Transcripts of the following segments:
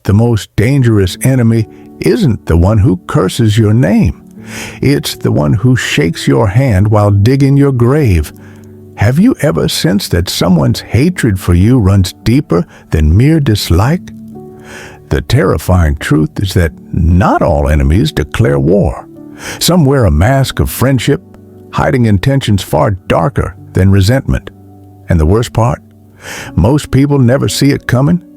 the most dangerous enemy isn't the one who curses your name. It's the one who shakes your hand while digging your grave. Have you ever sensed that someone's hatred for you runs deeper than mere dislike? The terrifying truth is that not all enemies declare war. Some wear a mask of friendship, hiding intentions far darker than resentment. And the worst part? Most people never see it coming.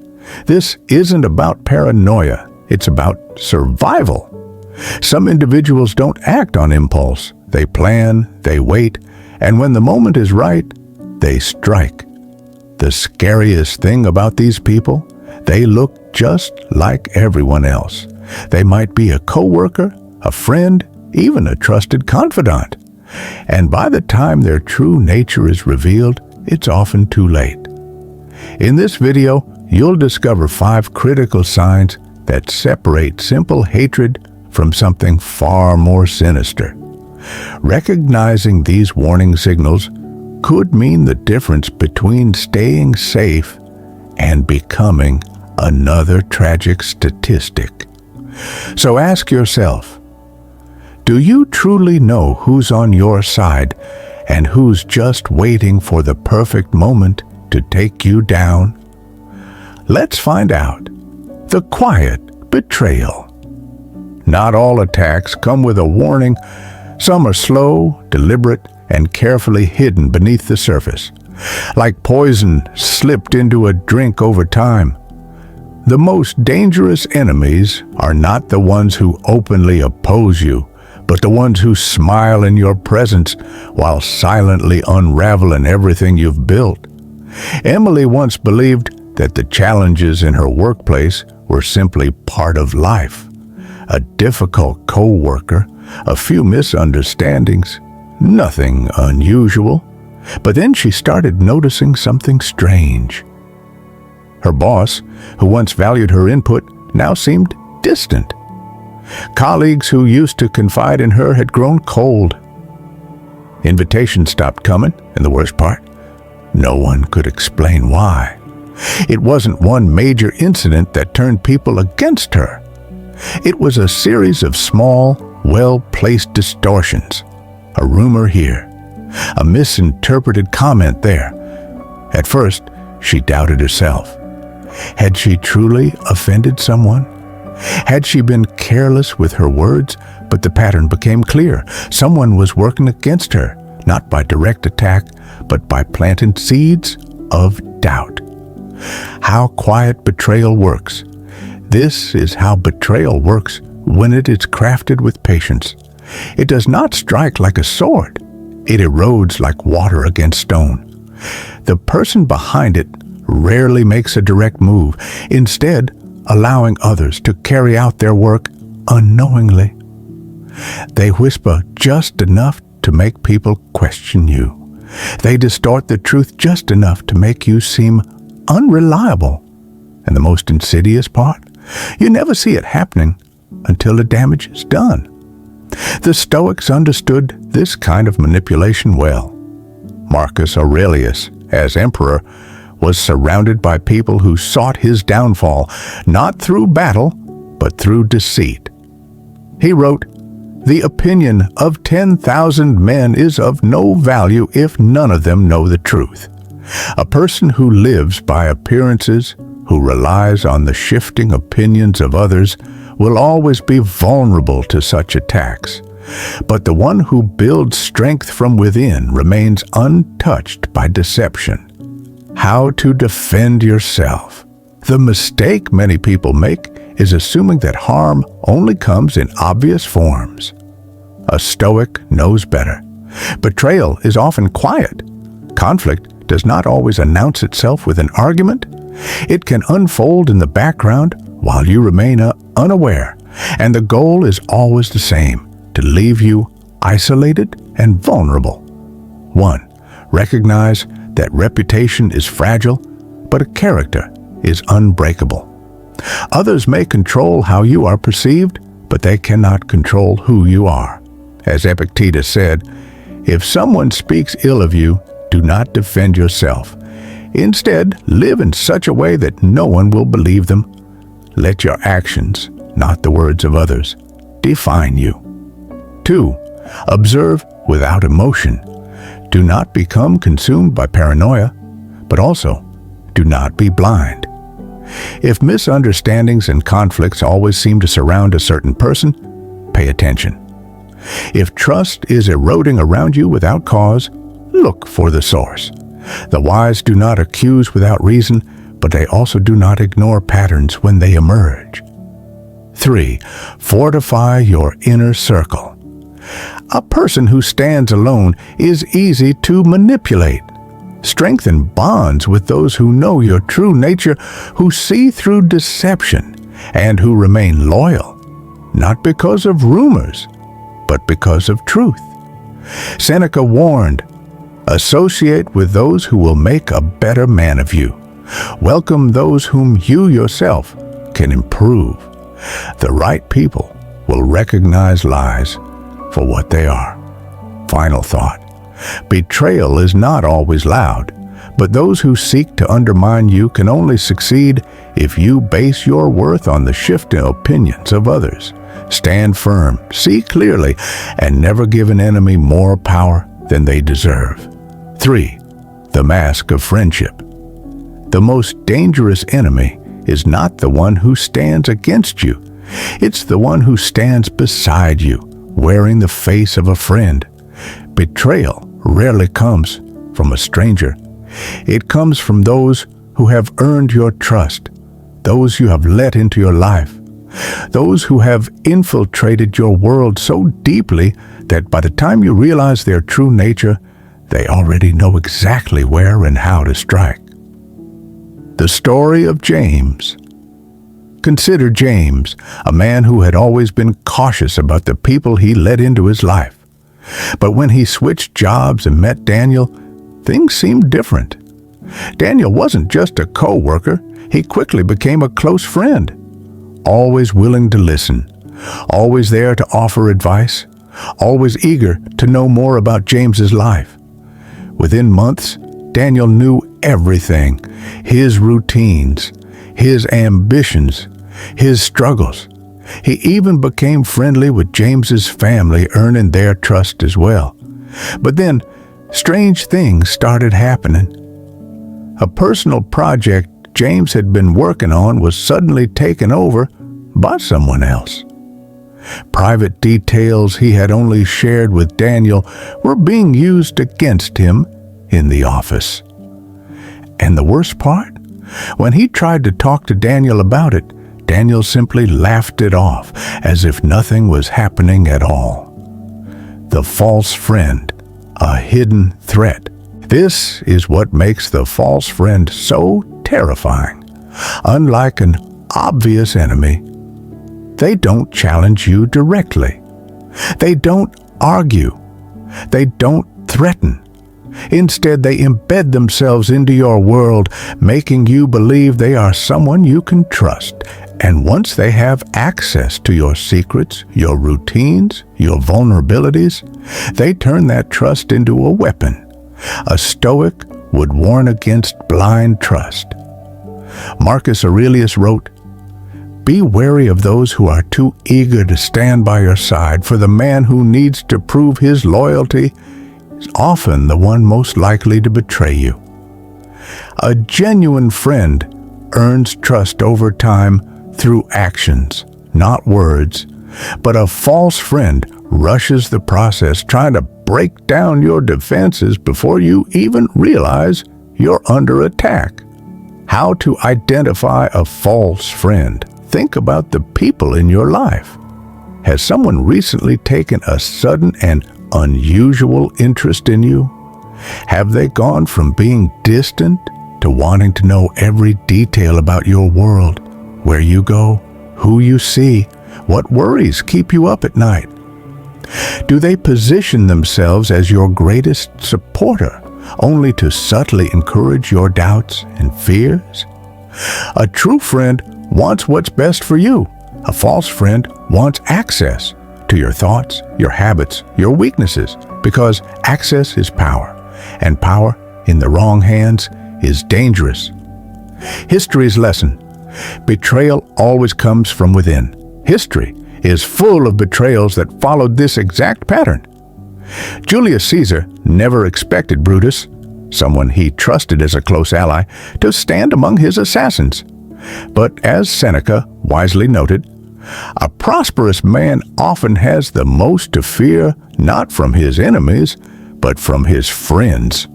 This isn't about paranoia. It's about survival. Some individuals don't act on impulse. They plan, they wait, and when the moment is right, they strike. The scariest thing about these people, they look just like everyone else. They might be a coworker, a friend, even a trusted confidant. And by the time their true nature is revealed, it's often too late. In this video, you'll discover 5 critical signs that separate simple hatred from something far more sinister. Recognizing these warning signals could mean the difference between staying safe and becoming another tragic statistic. So ask yourself, do you truly know who's on your side and who's just waiting for the perfect moment to take you down? Let's find out. The quiet betrayal. Not all attacks come with a warning. Some are slow, deliberate, and carefully hidden beneath the surface, like poison slipped into a drink over time. The most dangerous enemies are not the ones who openly oppose you, but the ones who smile in your presence while silently unraveling everything you've built. Emily once believed that the challenges in her workplace were simply part of life. A difficult co-worker, a few misunderstandings, nothing unusual. But then she started noticing something strange. Her boss, who once valued her input, now seemed distant. Colleagues who used to confide in her had grown cold. Invitations stopped coming, and the worst part, no one could explain why. It wasn't one major incident that turned people against her. It was a series of small, well-placed distortions. A rumor here, a misinterpreted comment there. At first, she doubted herself. Had she truly offended someone? Had she been careless with her words? But the pattern became clear. Someone was working against her, not by direct attack, but by planting seeds of doubt. How quiet betrayal works. This is how betrayal works when it is crafted with patience. It does not strike like a sword. It erodes like water against stone. The person behind it rarely makes a direct move, instead allowing others to carry out their work unknowingly. They whisper just enough to make people question you. They distort the truth just enough to make you seem unreliable. And the most insidious part? You never see it happening until the damage is done. The Stoics understood this kind of manipulation well. Marcus Aurelius, as emperor, was surrounded by people who sought his downfall, not through battle, but through deceit. He wrote, "The opinion of 10,000 men is of no value if none of them know the truth." A person who lives by appearances, who relies on the shifting opinions of others, will always be vulnerable to such attacks. But the one who builds strength from within remains untouched by deception. How to defend yourself. The mistake many people make is assuming that harm only comes in obvious forms. A Stoic knows better. Betrayal is often quiet. Conflict does not always announce itself with an argument. It can unfold in the background while you remain unaware, and the goal is always the same, to leave you isolated and vulnerable. 1. Recognize that reputation is fragile, but a character is unbreakable. Others may control how you are perceived, but they cannot control who you are. As Epictetus said, if someone speaks ill of you, do not defend yourself. Instead, live in such a way that no one will believe them. Let your actions, not the words of others, define you. 2. Observe without emotion. Do not become consumed by paranoia, but also do not be blind. If misunderstandings and conflicts always seem to surround a certain person, pay attention. If trust is eroding around you without cause, look for the source. The wise do not accuse without reason, but they also do not ignore patterns when they emerge. 3. Fortify your inner circle. A person who stands alone is easy to manipulate. Strengthen bonds with those who know your true nature, who see through deception, and who remain loyal, not because of rumors, but because of truth. Seneca warned, "Associate with those who will make a better man of you. Welcome those whom you yourself can improve." The right people will recognize lies for what they are. Final thought. Betrayal is not always loud, but those who seek to undermine you can only succeed if you base your worth on the shifting opinions of others. Stand firm, see clearly, and never give an enemy more power than they deserve. 3. The mask of friendship. The most dangerous enemy is not the one who stands against you. It's the one who stands beside you, wearing the face of a friend. Betrayal rarely comes from a stranger. It comes from those who have earned your trust, those you have let into your life, those who have infiltrated your world so deeply that by the time you realize their true nature, they already know exactly where and how to strike. The story of James. Consider James, a man who had always been cautious about the people he let into his life. But when he switched jobs and met Daniel, things seemed different. Daniel wasn't just a co-worker, he quickly became a close friend. Always willing to listen, always there to offer advice, always eager to know more about James's life. Within months, Daniel knew everything, his routines, his ambitions, his struggles. He even became friendly with James's family, earning their trust as well. But then, strange things started happening. A personal project James had been working on was suddenly taken over by someone else. Private details he had only shared with Daniel were being used against him in the office. And the worst part? When he tried to talk to Daniel about it, Daniel simply laughed it off as if nothing was happening at all. The false friend, a hidden threat. This is what makes the false friend so terrifying. Unlike an obvious enemy, they don't challenge you directly. They don't argue. They don't threaten. Instead, they embed themselves into your world, making you believe they are someone you can trust. And once they have access to your secrets, your routines, your vulnerabilities, they turn that trust into a weapon. A Stoic would warn against blind trust. Marcus Aurelius wrote, "Be wary of those who are too eager to stand by your side, for the man who needs to prove his loyalty is often the one most likely to betray you." A genuine friend earns trust over time through actions, not words, but a false friend rushes the process, trying to break down your defenses before you even realize you're under attack. How to identify a false friend? Think about the people in your life. Has someone recently taken a sudden and unusual interest in you? Have they gone from being distant to wanting to know every detail about your world, where you go, who you see, what worries keep you up at night? Do they position themselves as your greatest supporter, only to subtly encourage your doubts and fears? A true friend wants what's best for you. A false friend wants access to your thoughts, your habits, your weaknesses, because access is power, and power in the wrong hands is dangerous. History's lesson: Betrayal always comes from within. History is full of betrayals that followed this exact pattern. Julius Caesar never expected Brutus, someone he trusted as a close ally, to stand among his assassins. But as Seneca wisely noted, a prosperous man often has the most to fear not from his enemies, but from his friends.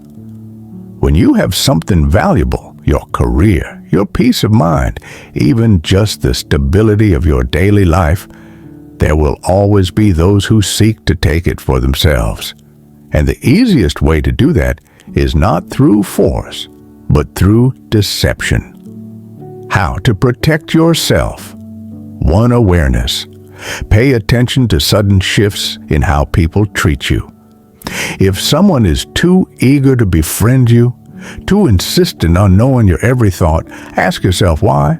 When you have something valuable, your career, your peace of mind, even just the stability of your daily life, there will always be those who seek to take it for themselves. And the easiest way to do that is not through force, but through deception. How to protect yourself? 1. Awareness. Pay attention to sudden shifts in how people treat you. If someone is too eager to befriend you, too insistent on knowing your every thought, ask yourself why.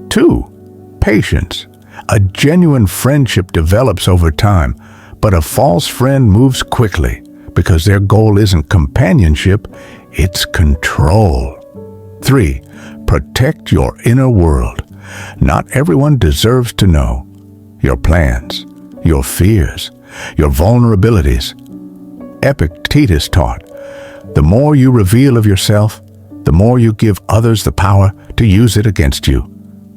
2. Patience. A genuine friendship develops over time, but a false friend moves quickly because their goal isn't companionship, it's control. 3. Protect your inner world. Not everyone deserves to know your plans, your fears, your vulnerabilities. Epictetus taught, the more you reveal of yourself, the more you give others the power to use it against you.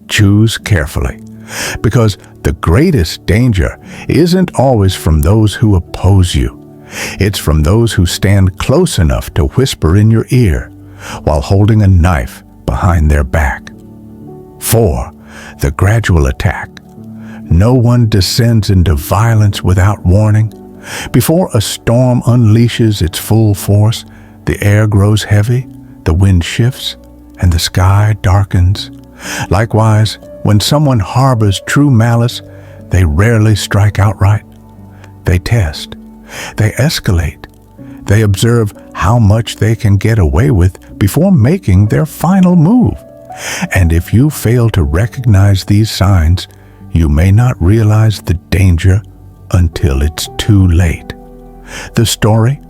Choose carefully, because the greatest danger isn't always from those who oppose you. It's from those who stand close enough to whisper in your ear while holding a knife behind their back. 4. The gradual attack. No one descends into violence without warning. Before a storm unleashes its full force, the air grows heavy, the wind shifts, and the sky darkens. Likewise, when someone harbors true malice, they rarely strike outright. They test. They escalate. They observe how much they can get away with before making their final move. And if you fail to recognize these signs, you may not realize the danger until it's too late. The story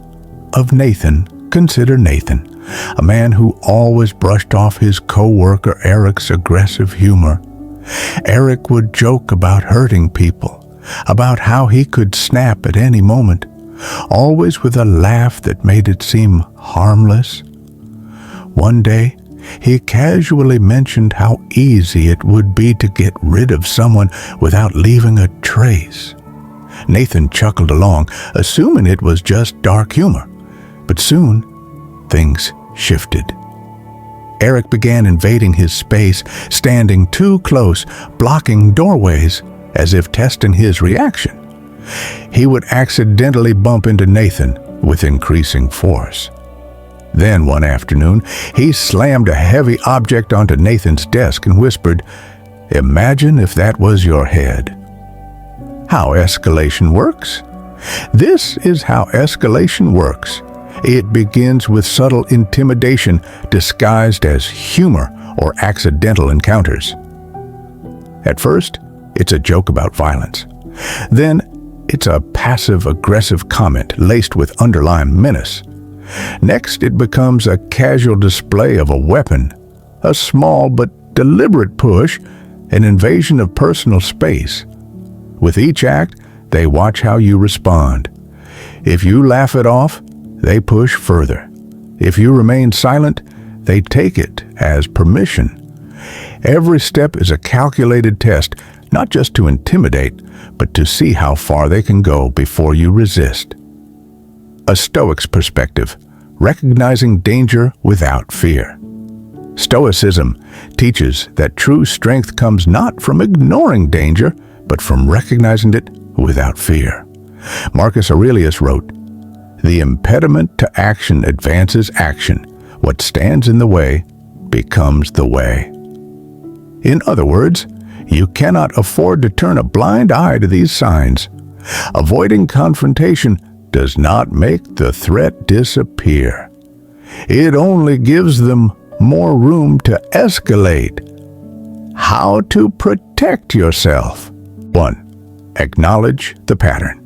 of Nathan. Consider Nathan, a man who always brushed off his co-worker Eric's aggressive humor. Eric would joke about hurting people, about how he could snap at any moment, always with a laugh that made it seem harmless. One day, he casually mentioned how easy it would be to get rid of someone without leaving a trace. Nathan chuckled along, assuming it was just dark humor. But soon, things shifted. Eric began invading his space, standing too close, blocking doorways, as if testing his reaction. He would accidentally bump into Nathan with increasing force. Then one afternoon, he slammed a heavy object onto Nathan's desk and whispered, "Imagine if that was your head." How escalation works? This is how escalation works. It begins with subtle intimidation disguised as humor or accidental encounters. At first, it's a joke about violence. Then, it's a passive-aggressive comment laced with underlying menace. Next, it becomes a casual display of a weapon, a small but deliberate push, an invasion of personal space. With each act, they watch how you respond. If you laugh it off, they push further. If you remain silent, they take it as permission. Every step is a calculated test, not just to intimidate, but to see how far they can go before you resist. A Stoic's perspective, recognizing danger without fear. Stoicism teaches that true strength comes not from ignoring danger, but from recognizing it without fear. Marcus Aurelius wrote, "The impediment to action advances action. What stands in the way becomes the way." In other words, you cannot afford to turn a blind eye to these signs. Avoiding confrontation does not make the threat disappear. It only gives them more room to escalate. How to protect yourself? 1. Acknowledge the pattern.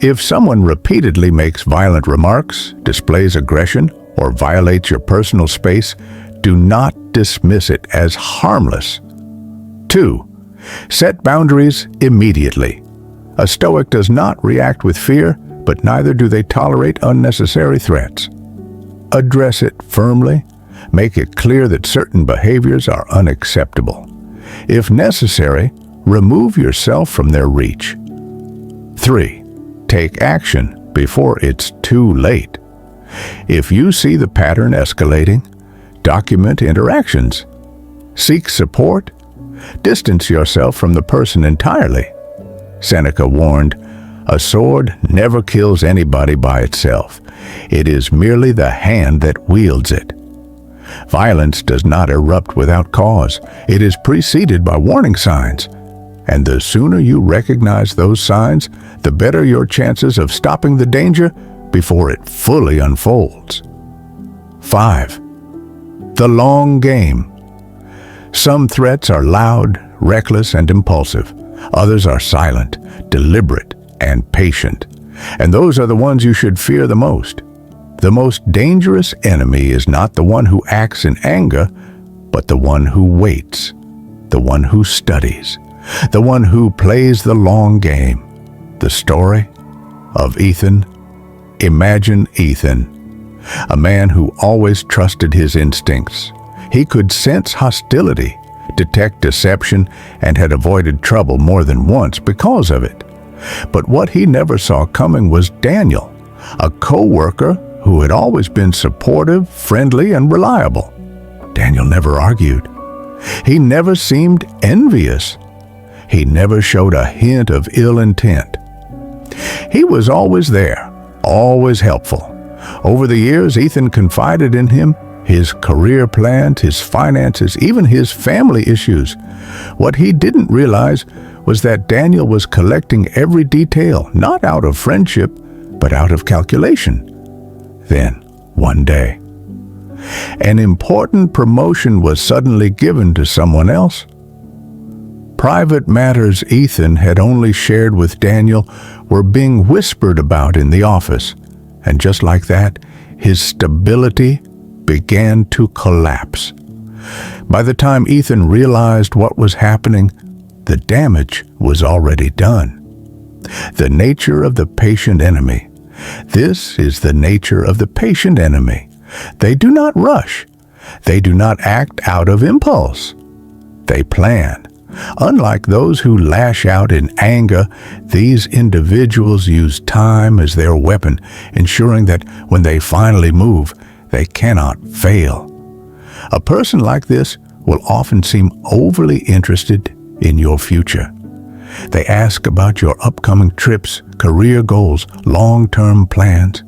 If someone repeatedly makes violent remarks, displays aggression, or violates your personal space, do not dismiss it as harmless. 2. Set boundaries immediately. A Stoic does not react with fear, but neither do they tolerate unnecessary threats. Address it firmly. Make it clear that certain behaviors are unacceptable. If necessary, remove yourself from their reach. 3. Take action before it's too late. If you see the pattern escalating, document interactions. Seek support. Distance yourself from the person entirely. Seneca warned, "A sword never kills anybody by itself. It is merely the hand that wields it." Violence does not erupt without cause. It is preceded by warning signs. And the sooner you recognize those signs, the better your chances of stopping the danger before it fully unfolds. 5. The long game. Some threats are loud, reckless, and impulsive. Others are silent, deliberate, and patient. And those are the ones you should fear the most. The most dangerous enemy is not the one who acts in anger, but the one who waits, the one who studies, the one who plays the long game. The story of Ethan. Imagine Ethan, a man who always trusted his instincts. He could sense hostility, detect deception, and had avoided trouble more than once because of it. But what he never saw coming was Daniel, a co-worker who had always been supportive, friendly, and reliable. Daniel never argued. He never seemed envious. He never showed a hint of ill intent. He was always there, always helpful. Over the years, Ethan confided in him his career plans, his finances, even his family issues. What he didn't realize was that Daniel was collecting every detail, not out of friendship, but out of calculation. Then, one day, an important promotion was suddenly given to someone else. Private matters Ethan had only shared with Daniel were being whispered about in the office, and just like that, his stability began to collapse. By the time Ethan realized what was happening, the damage was already done. The nature of the patient enemy. This is the nature of the patient enemy. They do not rush. They do not act out of impulse. They plan. Unlike those who lash out in anger, these individuals use time as their weapon, ensuring that when they finally move, they cannot fail. A person like this will often seem overly interested in your future. They ask about your upcoming trips, career goals, long-term plans.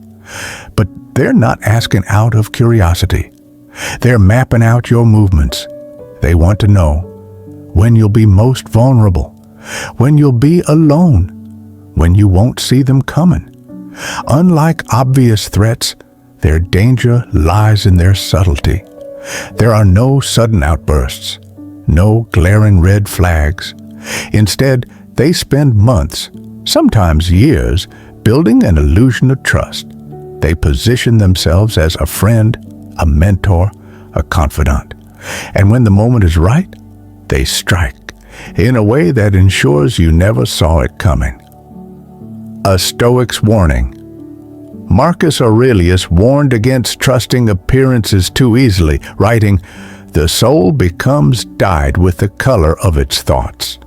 But they're not asking out of curiosity. They're mapping out your movements. They want to know when you'll be most vulnerable, when you'll be alone, when you won't see them coming. Unlike obvious threats, their danger lies in their subtlety. There are no sudden outbursts, no glaring red flags. Instead, they spend months, sometimes years, building an illusion of trust. They position themselves as a friend, a mentor, a confidant. And when the moment is right, they strike in a way that ensures you never saw it coming. A Stoic's warning. Marcus Aurelius warned against trusting appearances too easily, writing, "The soul becomes dyed with the color of its thoughts."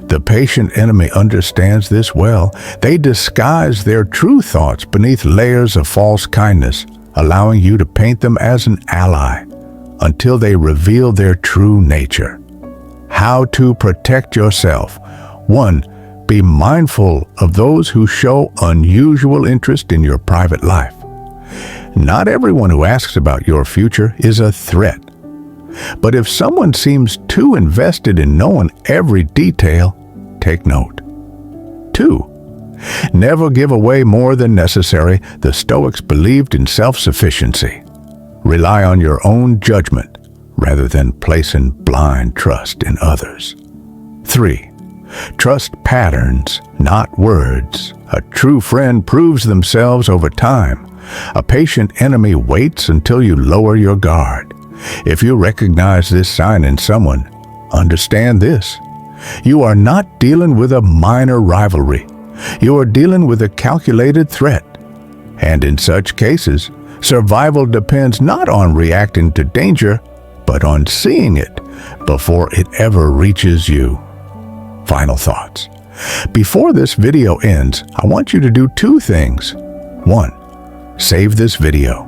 The patient enemy understands this well. They disguise their true thoughts beneath layers of false kindness, allowing you to paint them as an ally until they reveal their true nature. How to protect yourself. 1. Be mindful of those who show unusual interest in your private life. Not everyone who asks about your future is a threat. But if someone seems too invested in knowing every detail, take note. 2. Never give away more than necessary. The Stoics believed in self-sufficiency. Rely on your own judgment rather than placing blind trust in others. 3. Trust patterns, not words. A true friend proves themselves over time. A patient enemy waits until you lower your guard. If you recognize this sign in someone, understand this. You are not dealing with a minor rivalry. You are dealing with a calculated threat. And in such cases, survival depends not on reacting to danger, but on seeing it before it ever reaches you. Final thoughts. Before this video ends, I want you to do two things. 1. Save this video.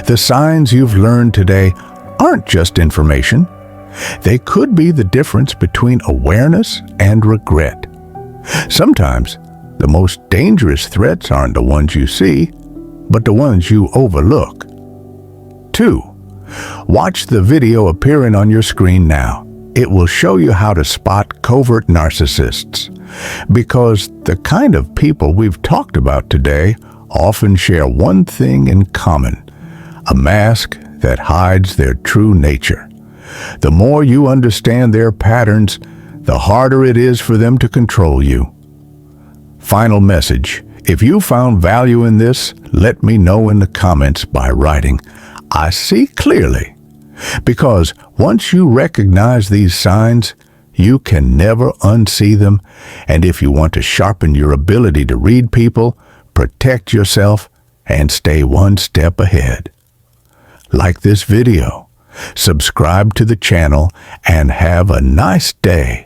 The signs you've learned today aren't just information. They could be the difference between awareness and regret. Sometimes, the most dangerous threats aren't the ones you see, but the ones you overlook. 2. Watch the video appearing on your screen now. It will show you how to spot covert narcissists, because the kind of people we've talked about today often share one thing in common: a mask that hides their true nature. The more you understand their patterns, the harder it is for them to control you. Final message. If you found value in this, let me know in the comments by writing, "I see clearly." Because once you recognize these signs, you can never unsee them. And if you want to sharpen your ability to read people, protect yourself, and stay one step ahead. Like this video, subscribe to the channel, and have a nice day.